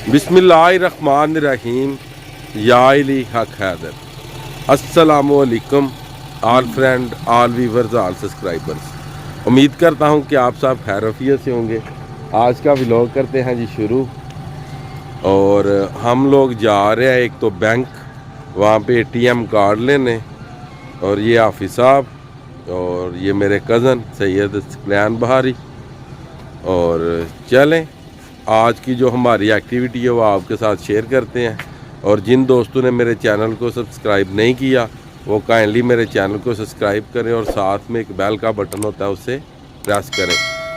बिस्मिल्लाहिर्रहमानिर्रहीम। या इली हक हैदर। अस्सलामु अलैकुम all friend, all viewers, all subscribers. उम्मीद करता हूँ कि आप सब खैरियत से होंगे। आज का व्लॉग करते हैं जी शुरू। और हम लोग जा रहे हैं एक तो बैंक, वहाँ पे ATM कार्ड लेने। और ये हाफिज़ साहब और ये मेरे कज़न सैयद सकलैन बहारी। और चलें आज की जो हमारी एक्टिविटी है वो आपके साथ शेयर करते हैं। और जिन दोस्तों ने मेरे चैनल को सब्सक्राइब नहीं किया वो काइंडली मेरे चैनल को सब्सक्राइब करें और साथ में एक बेल का बटन होता है उसे प्रेस करें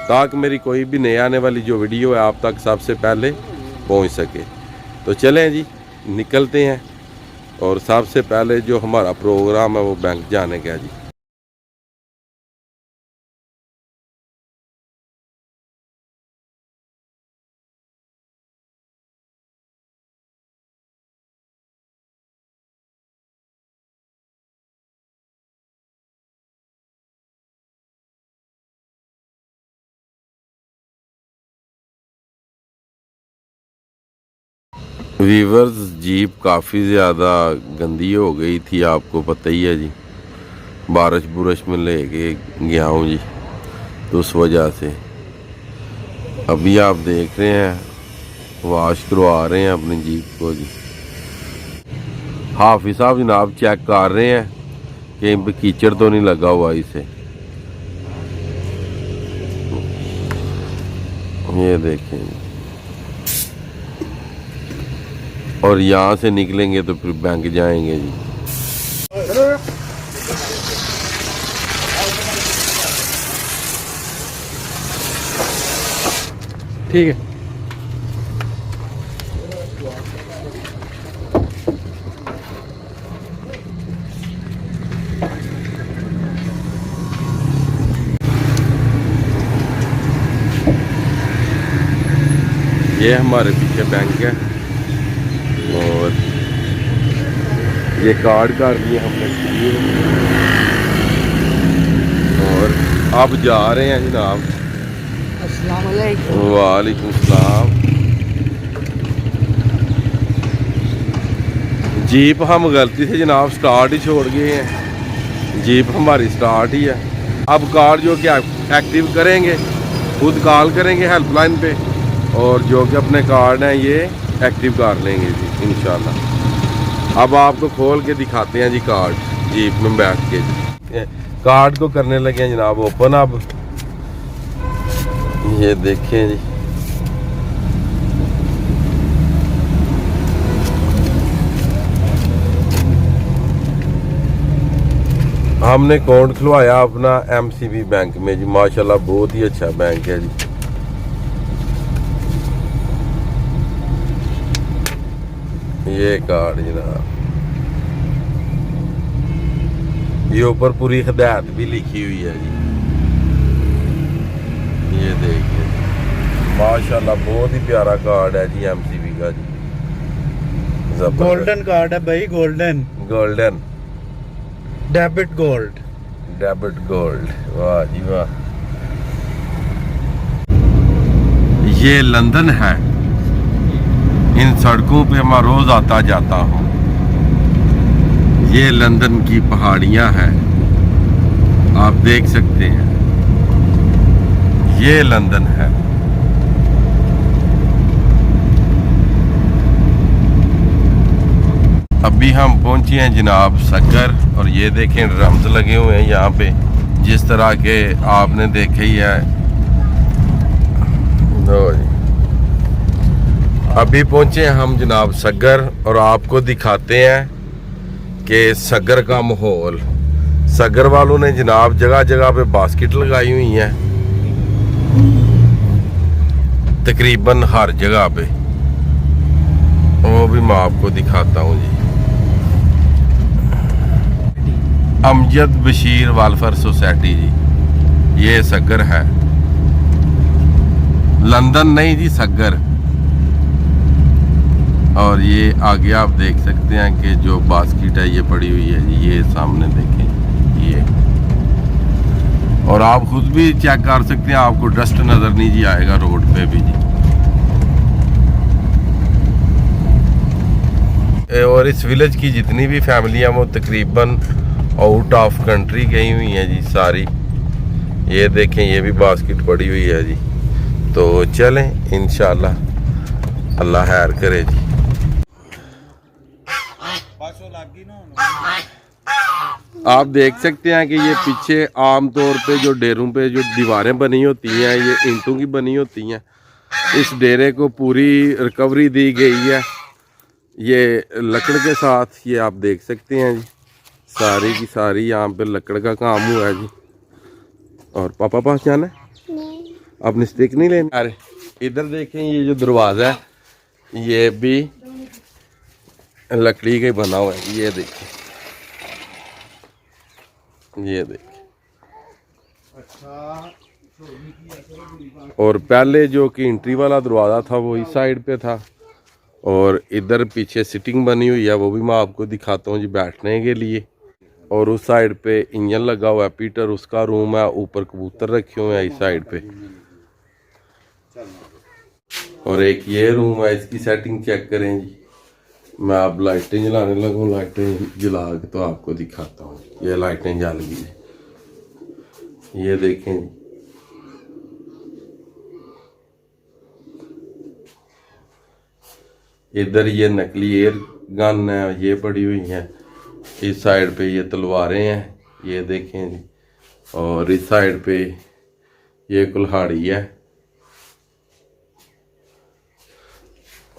ताकि मेरी कोई भी नई आने वाली जो वीडियो है आप तक सबसे पहले पहुंच सके। तो चलें जी निकलते हैं। और सबसे पहले जो हमारा प्रोग्राम है वो बैंक जाने का है जी। वीवर्स, जीप काफ़ी ज़्यादा गंदी हो गई थी, आपको पता ही है जी। बारिश बुरश में लेके गया हूँ जी, तो उस वजह से अभी आप देख रहे हैं वाश करवा रहे हैं अपनी जीप को जी। हाफिज़ साहब जनाब चेक कर रहे हैं कि कीचड़ तो नहीं लगा हुआ इसे। ये देखें जी। और यहाँ से निकलेंगे तो फिर बैंक जाएंगे जी। ठीक है। ये हमारे पीछे बैंक है और ये कार्ड कर दिए हमने क्लियर। और अब जा रहे हैं जनाब। अस्सलाम वालेकुम। वालेकुम सलाम। जीप हम गलती से जनाब स्टार्ट ही छोड़ गए हैं। जीप हमारी स्टार्ट ही है। अब कार्ड जो कि एक्टिव करेंगे, खुद कॉल करेंगे हेल्पलाइन पे और जो कि अपने कार्ड हैं ये एक्टिव कर लेंगे जी इंशाल्लाह। अब आपको खोल के दिखाते हैं जी कार्ड, जीप में बैठ के जी। कार्ड को करने लगे हैं जनाब ओपन। अब ये देखें जी, हमने अकाउंट खुलवाया अपना MCB बैंक में जी। माशाल्लाह बहुत ही अच्छा बैंक है जी। ये कार्ड जनाब, ये ऊपर पूरी हिदायत भी लिखी हुई है जी। ये देखिए माशाल्लाह बहुत ही प्यारा कार्ड है जी MCB का जी। गोल्डन कार्ड है भाई, golden golden debit gold. Debit gold, वाह जी वाह। ये लंदन है। इन सड़कों पे मैं रोज आता जाता हूँ। ये लंदन की पहाड़ियाँ हैं, आप देख सकते हैं। ये लंदन है। अभी हम पहुंचे हैं जनाब सगर। और ये देखें ड्रम्स लगे हुए हैं यहाँ पे, जिस तरह के आपने देखे ही है। अभी पहुंचे हैं हम जनाब सगर और आपको दिखाते हैं कि सगर का माहौल। सगर वालों ने जनाब जगह जगह पे बास्केट लगाई हुई हैं, तकरीबन हर जगह पे। वो भी मैं आपको दिखाता हूँ जी। अमजद बशीर वेलफेयर सोसाइटी जी, ये सगर है। लंदन नहीं जी, सगर। और ये आगे आप देख सकते हैं कि जो बास्केट है ये पड़ी हुई है जी। ये सामने देखें ये। और आप खुद भी चेक कर सकते हैं, आपको डस्ट नज़र नहीं जी आएगा रोड पे भी जी। और इस विलेज की जितनी भी फैमिलियाँ वो तकरीबन आउट ऑफ कंट्री गई हुई हैं जी सारी। ये देखें, ये भी बास्केट पड़ी हुई है जी। तो चलें इंशाल्लाह, अल्लाह खैर करे जी। आप देख सकते हैं कि ये पीछे आम तौर पे जो डेरों पे जो दीवारें बनी होती हैं ये ईंटों की बनी होती हैं। इस डेरे को पूरी रिकवरी दी गई है ये लकड़ के साथ। ये आप देख सकते हैं जी, सारी की सारी यहाँ पे लकड़ का काम हुआ है जी। और पापा पास जाना है, अपनी स्टिक नहीं लेनी। अरे इधर देखें, ये जो दरवाज़ा है ये भी लकड़ी का ही बना हुआ है। ये देखें, ये देखें। और पहले जो कि एंट्री वाला दरवाज़ा था वो इस साइड पे था, और इधर पीछे सिटिंग बनी हुई है, वो भी मैं आपको दिखाता हूँ जी बैठने के लिए। और उस साइड पे इंजन लगा हुआ है, पीटर उसका रूम है, ऊपर कबूतर रखे हुए हैं इस साइड पे। और एक ये रूम है, इसकी सेटिंग चेक करें जी। मैं अब लाइटें जलाने लगूँ, लाइटें जला के तो आपको दिखाता हूँ। ये लाइटें जल गई, ये देखें जी। इधर ये नकली एयर गन है, ये पड़ी हुई है। इस साइड पे ये तलवारें हैं, ये देखें जी। और इस साइड पे ये कुल्हाड़ी है।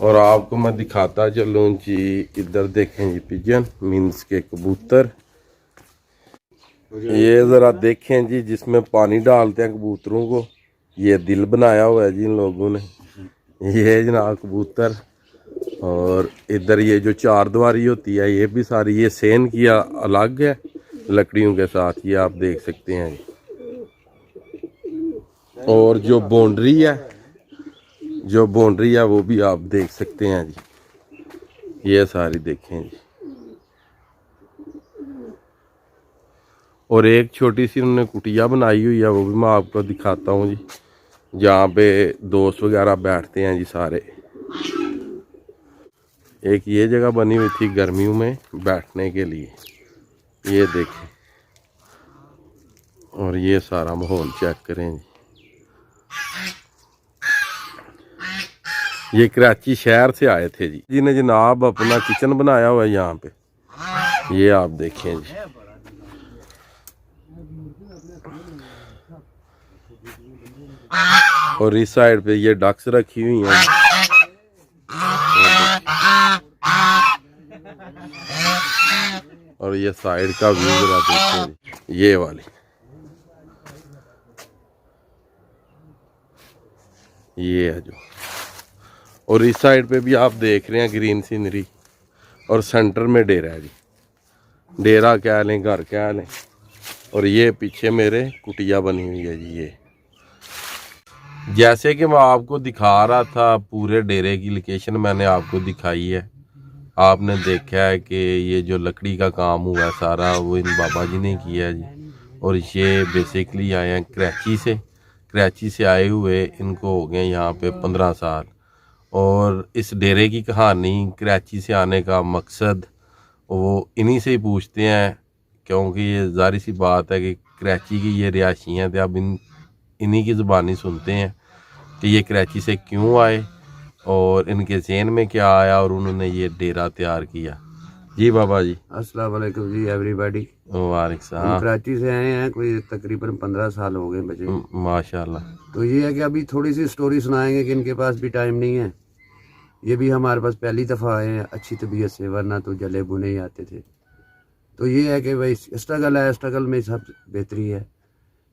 और आपको मैं दिखाता चलूँ जी, इधर देखें जी पिजन मीन्स के कबूतर। ये ज़रा देखें जी, जिसमें पानी डालते हैं कबूतरों को, ये दिल बनाया हुआ है जी इन लोगों ने। ये जनाब कबूतर। और इधर ये जो चार दीवारी होती है ये भी सारी ये सेन किया अलग है लकड़ियों के साथ, ये आप देख सकते हैं जी। और जो बाउंड्री है वो भी आप देख सकते हैं जी। ये सारी देखें जी। और एक छोटी सी उन्होंने कुटिया बनाई हुई है, वो भी मैं आपको दिखाता हूँ जी, जहाँ पे दोस्त वगैरह बैठते हैं जी सारे। एक ये जगह बनी हुई थी गर्मियों में बैठने के लिए, ये देखें। और ये सारा माहौल चेक करें जी। ये कराची शहर से आए थे जी, जिन्हें जनाब अपना किचन बनाया हुआ है यहाँ पे, ये आप देखें जी। और इस साइड पे ये डक्स रखी हुई हैं। और ये साइड का व्यू जरा देखें, ये वाली, ये है जो। और इस साइड पे भी आप देख रहे हैं ग्रीन सीनरी। और सेंटर में डेरा है जी, डेरा कह लें, घर कह लें। और ये पीछे मेरे कुटिया बनी हुई है जी। ये जैसे कि मैं आपको दिखा रहा था, पूरे डेरे की लोकेशन मैंने आपको दिखाई है। आपने देखा है कि ये जो लकड़ी का काम हुआ है सारा वो इन बाबा जी ने किया है जी। और ये बेसिकली आए हैं कराची से आए हुए, इनको हो गए यहाँ पे 15 साल। और इस डेरे की कहानी, कराची से आने का मकसद, वो इन्हीं से ही पूछते हैं, क्योंकि ये ज़ाहिर सी बात है कि कराची की ये रिहायशी हैं, तो अब इन्हीं की ज़ुबानी सुनते हैं कि ये कराची से क्यों आए और इनके ज़हन में क्या आया और उन्होंने ये डेरा तैयार किया। जी बाबा जी, अस्सलाम वालेकुम जी एवरीबॉडी। वालेकुम सलाम। कराची से आए हैं, कोई तकरीबन 15 साल हो गए बचे। माशाल्लाह। तो ये है कि अभी थोड़ी सी स्टोरी सुनाएंगे कि इनके पास भी टाइम नहीं है। ये भी हमारे पास पहली दफ़ा आए हैं अच्छी तबीयत से, वरना तो जले बुने ही आते थे। तो ये है कि भाई स्ट्रगल है, स्ट्रगल में सब बेहतरी है।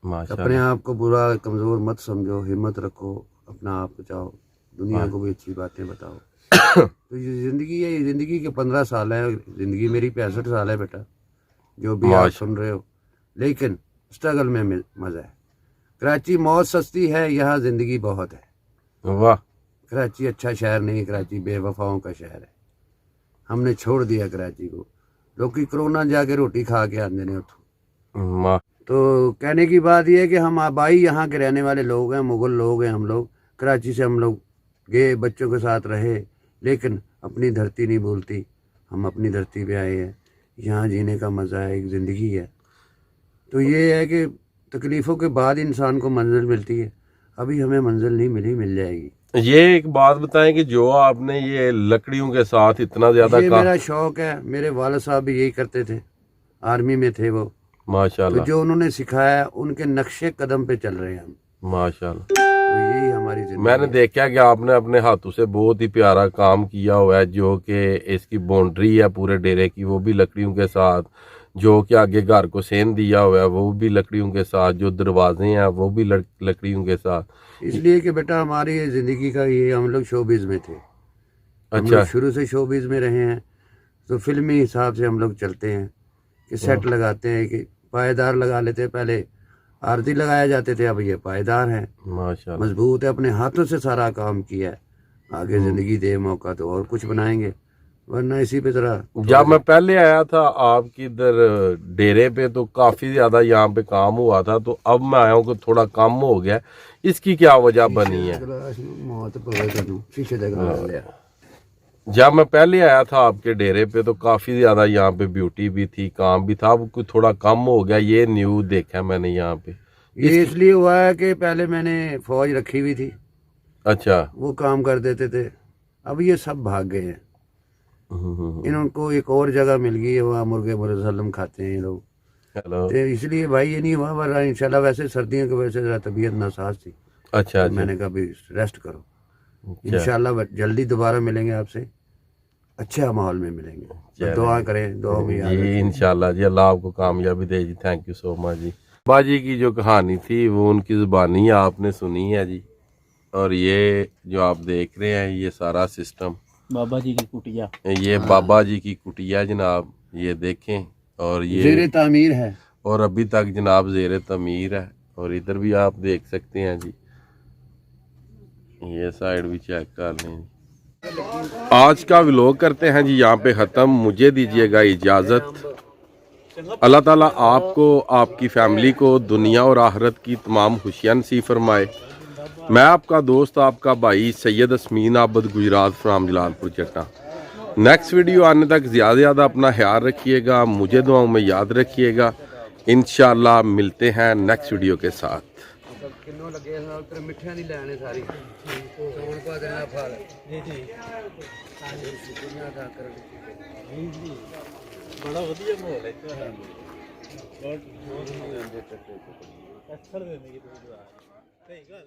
अपने आप को बुरा कमज़ोर मत समझो, हिम्मत रखो, अपना आप बचाओ, दुनिया को भी अच्छी बातें बताओ। तो ये ज़िंदगी है, ये ज़िंदगी के 15 साल है। ज़िंदगी मेरी 65 साल है बेटा, जो भी आप सुन रहे हो। लेकिन स्ट्रगल में मज़ा है। कराची मौत सस्ती है, यहाँ ज़िंदगी बहुत है। वाह। कराची अच्छा शहर नहीं, कराची बेवफाओं का शहर है। हमने छोड़ दिया कराची को। लोग कोरोना जाके रोटी खा के आते ने उठो। तो कहने की बात यह है कि हम आबाई यहाँ के रहने वाले लोग हैं, मुगल लोग हैं हम लोग। कराची से हम लोग गए, बच्चों के साथ रहे, लेकिन अपनी धरती नहीं भूलती। हम अपनी धरती पे आए हैं, यहाँ जीने का मज़ा है, एक ज़िंदगी है। तो ये है कि तकलीफ़ों के बाद इंसान को मंजिल मिलती है। अभी हमें मंजिल नहीं मिली, मिल जाएगी। ये एक बात बताएं कि जो आपने ये लकड़ियों के साथ इतना ज्यादा ये मेरा शौक है। मेरे वालिद साहब भी यही करते थे, आर्मी में थे वो। तो माशाल्लाह, जो उन्होंने सिखाया उनके नक्शे कदम पे चल रहे हैं हम। माशाल्लाह। तो यही हमारी जिंदगी मैंने है। देखा कि आपने अपने हाथों से बहुत ही प्यारा काम किया हुआ है, जो कि इसकी बाउंड्री है पूरे डेरे की वो भी लकड़ियों के साथ, जो कि आगे घर को सेन दिया हुआ है वो भी लकड़ियों के साथ, जो दरवाजे हैं वो भी लकड़ियों के साथ। इसलिए कि बेटा हमारी ये जिंदगी का ये, हम लोग शोबिज में थे। हम अच्छा, लोग शुरू से शोबिज में रहे हैं, तो फिल्मी हिसाब से हम लोग चलते हैं कि सेट लगाते हैं, कि पायदार लगा लेते हैं। पहले आरती लगाया जाते थे, अब ये पायदार हैं, माशाल्लाह। मजबूत है। अपने हाथों से सारा काम किया है। आगे जिंदगी दे मौका तो और कुछ बनाएंगे, वरना इसी पे जरा। जब मैं पहले आया था आपकी इधर डेरे पे तो काफी ज्यादा यहाँ पे काम हुआ था, तो अब मैं आया हूँ कि थोड़ा कम हो गया। इसकी क्या वजह बनी है? मौत पवे करूं, शीशे दे ग्लास लिया। जब मैं पहले आया था आपके डेरे पे तो काफी ज्यादा यहाँ पे ब्यूटी भी थी, काम भी था, अब कुछ थोड़ा कम हो गया। ये न्यू देखा मैंने यहाँ पे। ये इसलिए हुआ है कि पहले मैंने फौज रखी हुई थी, अच्छा। वो काम कर देते थे। अब ये सब भाग गए हैं। इनको एक और जगह मिल गई है, वहाँ मुर्गे मुरसलम खाते हैं ये लोग। हेलो। तो इसलिए भाई ये नहीं हुआ, वरना इंशाल्लाह वैसे सर्दियों की वजह से जरा तबीयत नासाज थी। अच्छा, तो मैंने कहा भी रेस्ट करो, अच्छा। इंशाल्लाह जल्दी दोबारा मिलेंगे आपसे, अच्छे माहौल में मिलेंगे। तो दुआ करें, दुआ में याद जी रखें। इंशाल्लाह जी, अल्लाह आपको कामयाबी दे जी। थैंक यू सो मच जी। बाजी की जो कहानी थी वो उनकी ज़ुबानी आपने सुनी है जी, और ये जो आप देख रहे हैं ये सारा सिस्टम बाबा जी की कुटिया, ये बाबा जी की कुटिया जनाब, ये देखें। और ये ज़ेरे तामीर है, और अभी तक जनाब ज़ेरे तमीर है। और इधर भी आप देख सकते हैं जी, ये साइड भी चेक कर लें जी। आज का व्लॉग करते हैं जी यहाँ पे ख़त्म। मुझे दीजिएगा इजाज़त। अल्लाह ताला आपको, आपकी फैमिली को दुनिया और आखिरत की तमाम खुशियाँ नसीब फरमाए। मैं आपका दोस्त, आपका भाई सैयद असमीन आबद, गुजरात फ्राम जलालपुर चट्टा। नेक्स्ट वीडियो आने तक ज़्यादा अपना ख्याल रखिएगा, मुझे दुआओं में याद रखिएगा। इंशाल्लाह मिलते हैं नेक्स्ट वीडियो के साथ। किन्नों लगे मिठिया दी लैने सारी सोन पा देना फल। जी जी शुक्रिया अदा कर। बड़ा वधिया माहौल है बहुत अच्छा देने की दुआ। सही गल।